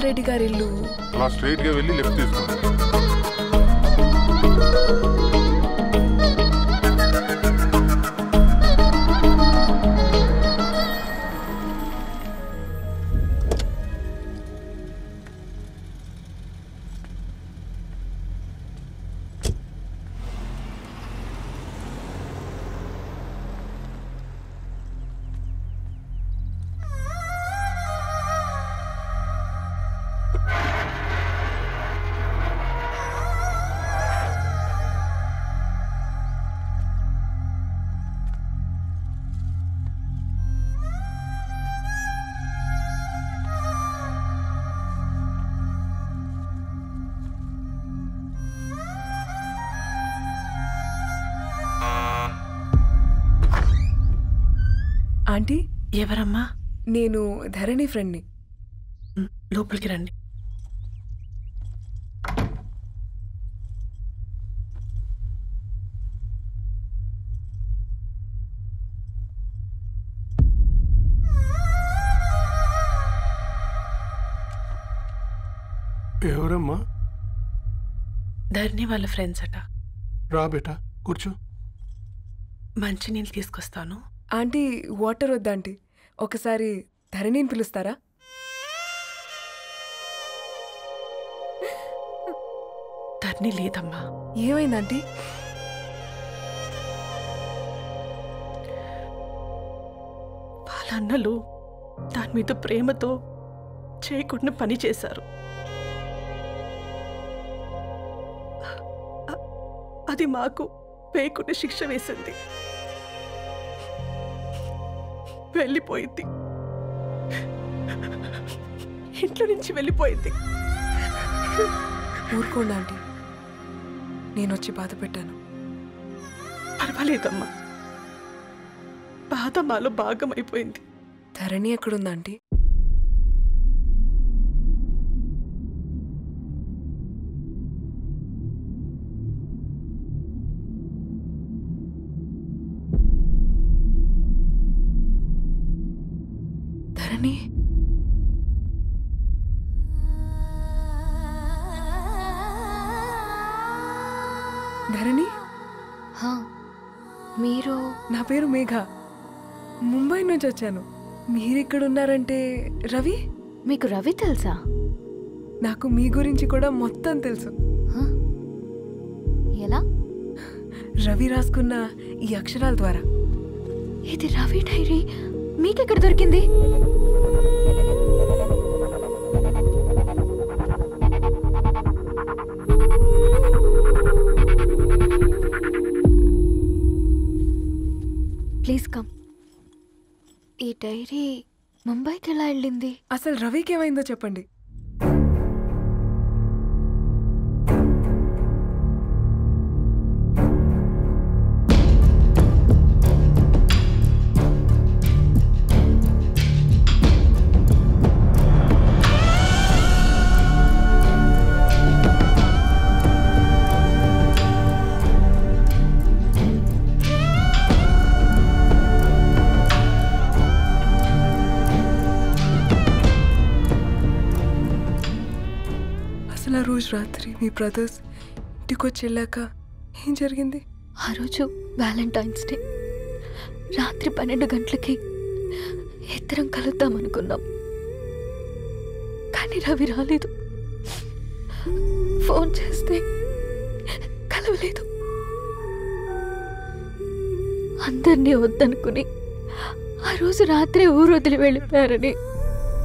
గోపాల్ రెడ్డి గారి ఇల్లు? అలా స్ట్రైట్ గా వెళ్ళి లెఫ్ట్ తీసుకోండి. ఆంటీ, ఎవరమ్మా? నేను ధరణి ఫ్రెండ్ని. లోపలికి రండి. ఎవరమ్మా? ధరణి వాళ్ళ ఫ్రెండ్స్ అట. రా బేటా, కూర్చో. మంచినీళ్ళు తీసుకొస్తాను. ఆంటీ, వాటర్ వద్దా ఆంటీ? ఒకసారి ధరణిని పిలుస్తారా? ధరణి లేదమ్మా. ఏమైంది ఆంటీ? వాళ్ళ అన్నలు దాని మీద ప్రేమతో చేయకుండా పని చేశారు. అది మాకు పేయకుండా శిక్ష వేసింది. వెళ్ళిపోయింది, ఇంట్లో నుంచి వెళ్ళిపోయింది. ఊరుకోండి ఆంటీ, నేను వచ్చి బాధ పెట్టాను. పర్వాలేదమ్మా, బాధ మాలో భాగం అయిపోయింది. ధరణి ఎక్కడుందా ఆంటీ? ధరణి, ధరణి, మీరు? నా పేరు మేఘ, ముంబై నుంచి వచ్చాను. మీరిక్కడున్నారంటే రవి? మీకు రవి తెలుసా? నాకు మీ గురించి కూడా మొత్తం తెలుసు. ఎలా? రవి రాసుకున్న ఈ అక్షరాల ద్వారా. ఇది రవి డైరీ మీకెక్కడ దొరికింది? Please come. ఈ డైరీ ముంబైకి ఎలా వెళ్ళింది? అసలు రవికి ఏమైందో చెప్పండి. అసలు ఆ రోజు రాత్రి మీ బ్రదర్స్ ఇంటికి వచ్చి వెళ్ళాక ఏం జరిగింది? ఆ రోజు వ్యాలంటైన్స్ డే రాత్రి 12 గంటలకి ఇద్దరం కలుద్దాం అనుకున్నాం. కానీ రవి రాలేదు. ఫోన్ చేస్తే కలవలేదు. అందరినీ వద్దనుకుని ఆ రోజు రాత్రి ఊరు వదిలి వెళ్ళిపోయారని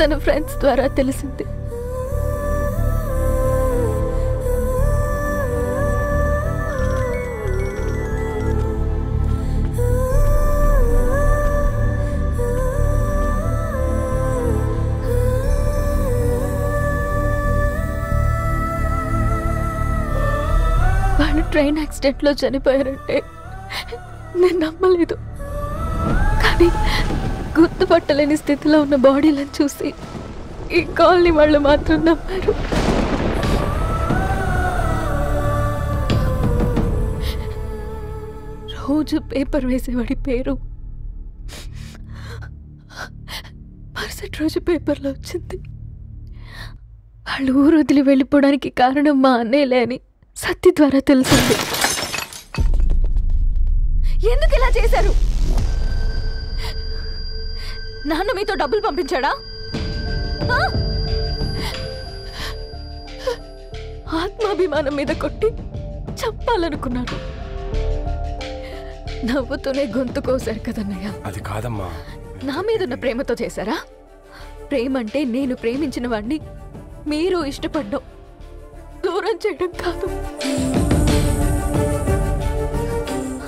తన ఫ్రెండ్స్ ద్వారా తెలిసింది. వాళ్ళు ట్రైన్ యాక్సిడెంట్లో చనిపోయారంటే నేను నమ్మలేదు. కానీ గుర్తుపట్టలేని స్థితిలో ఉన్న బాడీలను చూసి ఈ కాలనీ వాళ్ళు మాత్రం నమ్మారు. రోజు పేపర్ వేసేవాడి పేరు మరుసటి రోజు పేపర్లో వచ్చింది. వాళ్ళు ఊరు వదిలి వెళ్ళిపోవడానికి కారణం మా అన్నయ్యలే అని సత్య ద్వారా తెలిసింది. ఎందుకు ఇలా చేశారు? నాన్న మీతో డబ్బులు పంపించాడా? ఆత్మాభిమానం మీద కొట్టి చంపాలనుకున్నాను. నవ్వుతూనే గొంతు కోసారు కదన్నయ్య. అది కాదమ్మా. నా మీదున్న ప్రేమతో చేశారా? ప్రేమంటే నేను ప్రేమించిన వాడిని మీరు ఇష్టపడ్డం, దూరం చేయడం కాదు.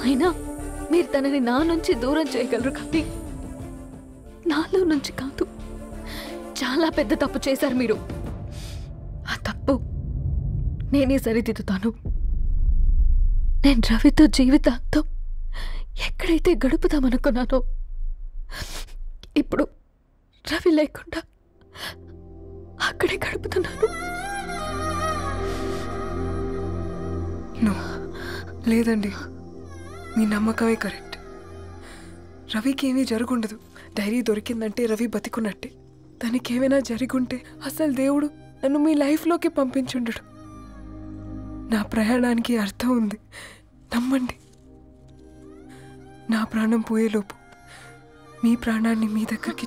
అయినా మీరు తనని నా నుంచి దూరం చేయగలరు కానీ నాలో నుంచి కాదు. చాలా పెద్ద తప్పు చేశారు మీరు. ఆ తప్పు నేనే సరిదిద్దుతాను. నేను రవితో జీవితాంతం ఎక్కడైతే గడుపుదామనుకున్నానో ఇప్పుడు రవి లేకుండా అక్కడే గడుపుతున్నాను. లేదండి, మీ నమ్మకమే కరెక్ట్. రవికి ఏమీ జరుగుండదు. డైరీ దొరికిందంటే రవి బతికున్నట్టే. తనకేమైనా జరుగుంటే అసలు దేవుడు నన్ను మీ లైఫ్లోకి పంపించుండడు. నా ప్రయాణానికి అర్థం ఉంది, నమ్మండి. నా ప్రాణం పోయేలోపు మీ ప్రాణాన్ని మీ దగ్గరికి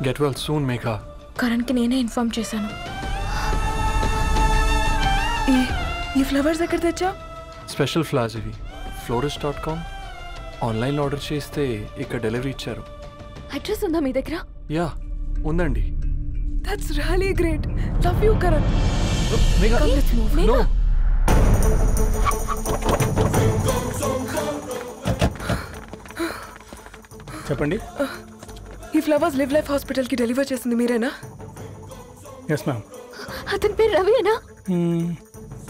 గెట్ వెల్ సూన్ మేఘా. కరణ్కి నేనే ఇన్ఫార్మ్ చేశాను. ఈ ఫ్లవర్స్ ఎక్కడ తెచ్చా? స్పెషల్ ఫ్లవర్స్ ఇవి. florist.com ఆన్లైన్లో ఆర్డర్ చేస్తే ఇక్కడ డెలివరీ ఇచ్చారు. అడ్రస్ ఉందా మీ దగ్గర? యా ఉందండి. That's really great. Love you Karan. Megha no. చెప్పండి. ఈ ఫ్లవర్స్ లివ్ లైఫ్ హాస్పిటల్కి డెలివర్ చేసింది మీరేనా? Yes ma'am. అతని పేరు రవియేనా?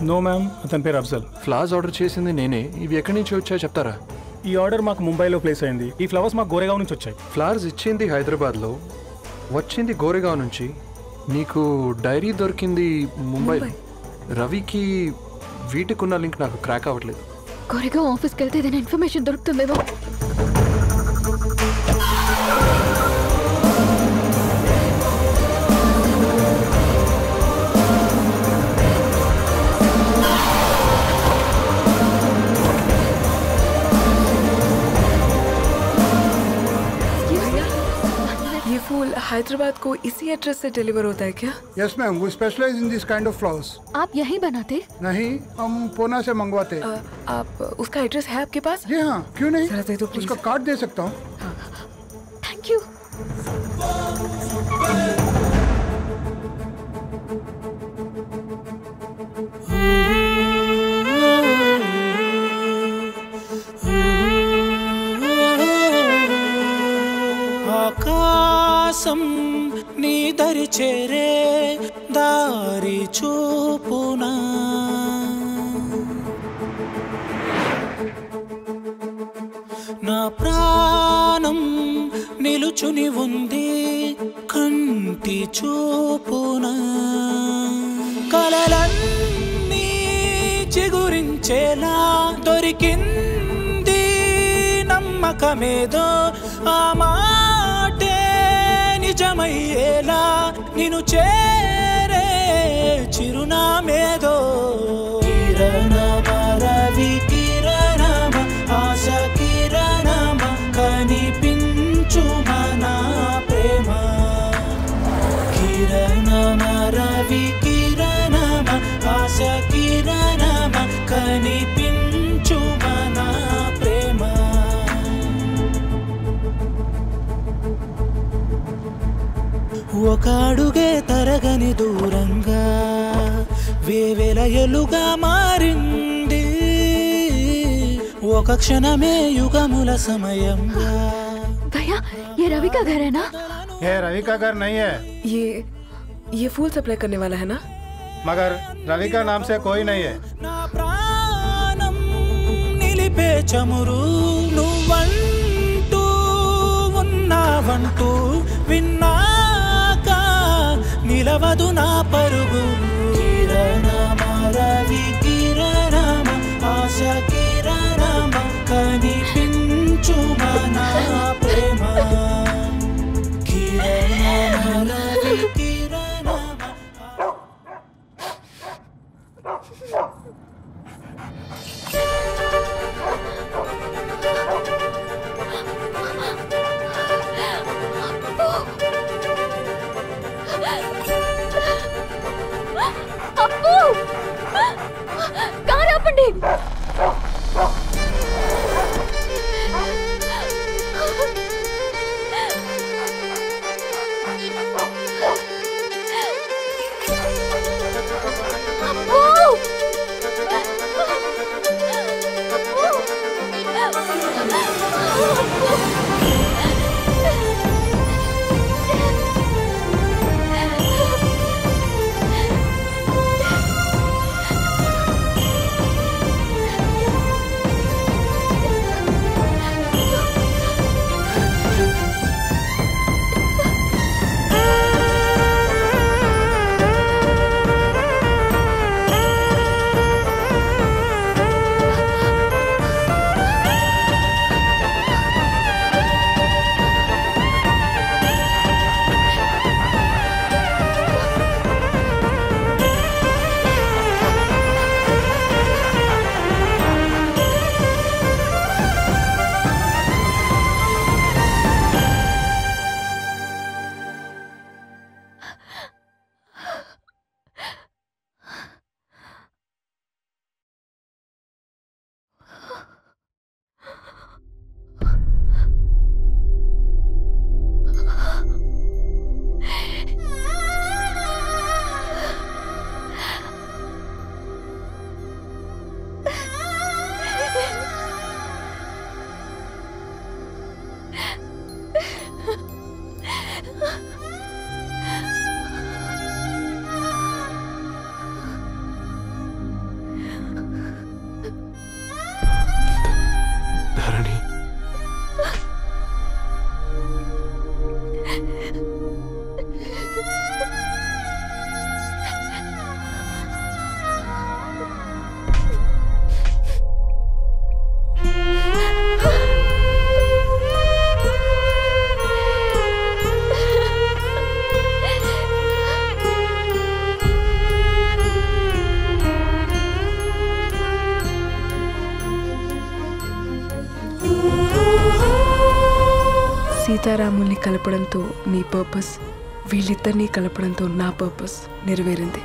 నో మ్యామ్, అతని పేరు అఫ్జల్. ఫ్లవర్స్ ఆర్డర్ చేసింది నేనే. ఇవి ఎక్కడి నుంచి వచ్చాయో చెప్తారా? ఈ ఆర్డర్ మాకు ముంబైలో ప్లేస్ అయింది. ఈ ఫ్లవర్స్ మాకు గోరేగావ్ నుంచి వచ్చాయి. ఫ్లవర్స్ ఇచ్చింది హైదరాబాద్లో, వచ్చింది గోరేగావ్ నుంచి. నీకు డైరీ దొరికింది ముంబైలో. రవికి వీటికున్న లింక్ నాకు క్రాక్ అవ్వట్లేదు. గోరేగావ్ ఆఫీస్కి వెళ్తే ఏదైనా ఇన్ఫర్మేషన్ దొరుకుతుందేమో. हैदराबाद को इसी एड्रेस से डिलीवर होता है क्या? यस मैम, वो specialise in this kind of flowers. आप यहीं बनाते? नहीं, हम पूना से मंगवाते. आप उसका एड्रेस है आपके पास? जी हाँ, क्यों नहीं. जरा दे दो प्लीज. उसका कार्ड दे सकता हूँ. Thank you. ఆకాశం నీ దరి చేరే దారి చూపునా, నా ప్రాణం నిలుచుని ఉంది కంటి చూపునా, కలలన్నీ చిగురించేలా దొరికింది నమ్మకమేదో, ఆ మాటే నిజమయ్యేలా నిన్ను చేరే చిరునామేదో. కిరణమ రవి కిరణమ ఆశ కిరణమ కనిపించు మన ప్రేమ. కిరణమ రవి కిరణమ ఆశ కిరణమ కనిపించు మన ప్రేమ. ఒక అడుగే తరగని దూరంగా వేవేల ఎలుగా మారింది ఒక క్షణమే యుగముల సమయంగా. भैया ये रवि का घर है ना? ये रवि का घर नहीं है, ये फूल सप्लाई करने वाला है ना? मगर रवि का नाम से कोई नहीं है. నా ప్రాణం నిలిపే చమురు నువ్వంటూ ఉన్నావంటూ విన్నాక నిలవదు నా పరుగు. కిరణమ రవి కిరణమ ఆశ కిరణమ కనిపించుమా నా ప్రేమ. కిరణమ రవి కిరణమ. అప్పు కారు ఆపండి. సీతారాముల్ని కలపడంతో నీ పర్పస్, వీళ్ళిద్దరినీ కలపడంతో నా పర్పస్ నెరవేరింది.